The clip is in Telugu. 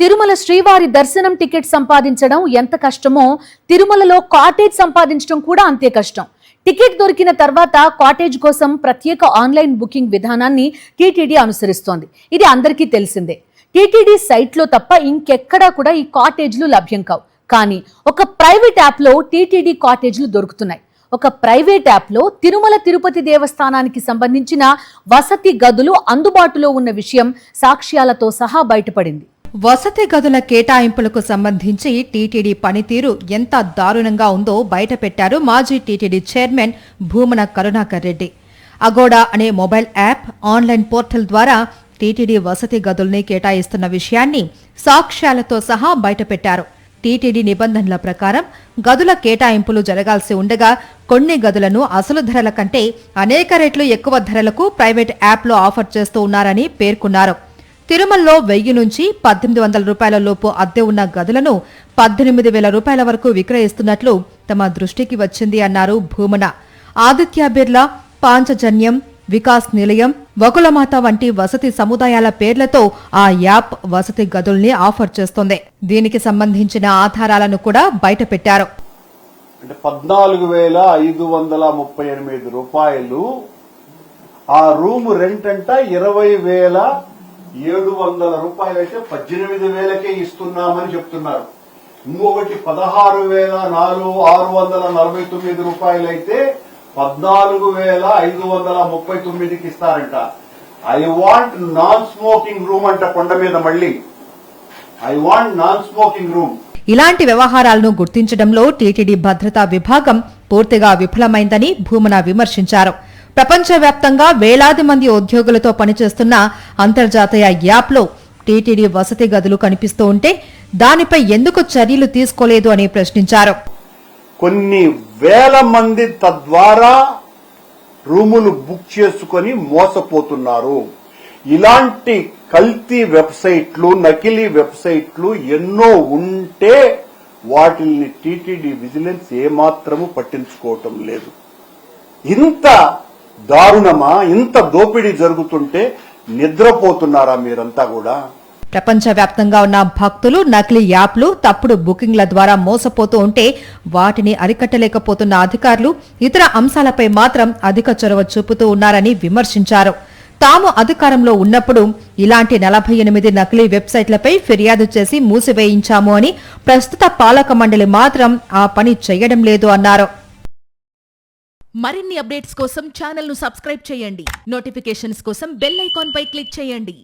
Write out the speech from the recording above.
తిరుమల శ్రీవారి దర్శనం టికెట్ సంపాదించడం ఎంత కష్టమో తిరుమలలో కాటేజ్ సంపాదించడం కూడా అంతే కష్టం. టికెట్ దొరికిన తర్వాత కాటేజ్ కోసం ప్రత్యేక ఆన్లైన్ బుకింగ్ విధానాన్ని టీటీడీ అనుసరిస్తోంది. ఇది అందరికీ తెలిసిందే. టీటీడీ సైట్లో తప్ప ఇంకెక్కడా కూడా ఈ కాటేజ్లు లభ్యం కావు. కానీ ఒక ప్రైవేట్ యాప్లో టీటీడీ కాటేజ్లు దొరుకుతున్నాయి. ఒక ప్రైవేట్ యాప్లో తిరుమల తిరుపతి దేవస్థానానికి సంబంధించిన వసతి గదులు అందుబాటులో ఉన్న విషయం సాక్ష్యాలతో సహా బయటపడింది. వసతి గదుల కేటాయింపులకు సంబంధించి టీటీడీ పనితీరు ఎంత దారుణంగా ఉందో బయటపెట్టారు మాజీ టీటీడీ చైర్మన్ భూమన కరుణాకర్ రెడ్డి. అగోడా అనే మొబైల్ యాప్, ఆన్లైన్ పోర్టల్ ద్వారా టీటీడీ వసతి గదుల్ని కేటాయిస్తున్న విషయాన్ని సాక్ష్యాలతో సహా బయటపెట్టారు. టీటీడీ నిబంధనల ప్రకారం గదుల కేటాయింపులు జరగాల్సి ఉండగా కొన్ని గదులను అసలు ధరల కంటే అనేక రెట్లు ఎక్కువ ధరలకు ప్రైవేట్ యాప్లో ఆఫర్ చేస్తూ ఉన్నారని పేర్కొన్నారు. తిరుమలలో 1000 నుంచి 1800 రూపాయల లోపు అద్దె ఉన్న గదులను 18,000 రూపాయల వరకు విక్రయిస్తున్నట్లు తమ దృష్టికి వచ్చింది అన్నారు భూమన. ఆదిత్య బిర్లా, పాంచజన్యం, వికాస్ నిలయం, వకులమాత వంటి వసతి సముదాయాల పేర్లతో ఆ యాప్ వసతి గదుల్ని ఆఫర్ చేస్తోంది. దీనికి సంబంధించిన ఆధారాలను కూడా బయటపెట్టారు. అంటే 14,538 రూపాయలు ఆ రూమ్ రెంట్ అంట 20,700 రూపాయలు అయితే 18,000కే ఇస్తున్నామని చెప్తున్నారు. ఇంకొకటి 16,649 రూపాయలు అయితే 14,539కి ఇస్తారంట. I want non smoking room అంట కొండ మీద. మళ్ళీ I want non smoking room. ఇలాంటి వ్యవహారాలను గుర్తించడంలో టీటీడీ భద్రతా విభాగం పూర్తిగా విఫలమైందని భూమన విమర్శించారు. ప్రపంచవ్యాప్తంగా వేలాది మంది ఉద్యోగులతో పనిచేస్తున్న అంతర్జాతీయ యాప్లో టీటీడీ వసతి గదులు కనిపిస్తూ ఉంటే దానిపై ఎందుకు చర్యలు తీసుకోలేదు అని ప్రశ్నించారు. కొన్ని వేల మంది తద్వారా రూములు బుక్ చేసుకుని మోసపోతున్నారు. ఇలాంటి కల్తీ వెబ్సైట్లు, నకిలీ వెబ్సైట్లు ఎన్నో ఉంటే వాటిల్ని టీటీడీ విజిలెన్స్ ఏమాత్రము పట్టించుకోవటం లేదు. ఇంత దారుణమా, ఇంత దోపిడీ జరుగుతుంటే నిద్రపోతున్నారా మీరంతా కూడా? ప్రపంచవ్యాప్తంగా ఉన్న భక్తులు నకిలీ యాప్లు, తప్పుడు బుకింగ్ల ద్వారా మోసపోతూ ఉంటే వాటిని అరికట్టలేకపోతున్న అధికారులు ఇతర అంశాలపై మాత్రం అధిక చొరవ చూపుతూ ఉన్నారని విమర్శించారు. తాము అధికారంలో ఉన్నప్పుడు ఇలాంటి 48 నకిలీ వెబ్సైట్లపై ఫిర్యాదు చేసి మూసివేయించాము అని, ప్రస్తుత పాలక మండలి మాత్రం ఆ పని చేయడం లేదు అన్నారు. మరిన్ని అప్డేట్స్ కోసం ఛానల్ ను సబ్స్క్రైబ్ చేయండి. నోటిఫికేషన్స్ కోసం బెల్ ఐకాన్ పై క్లిక్ చేయండి.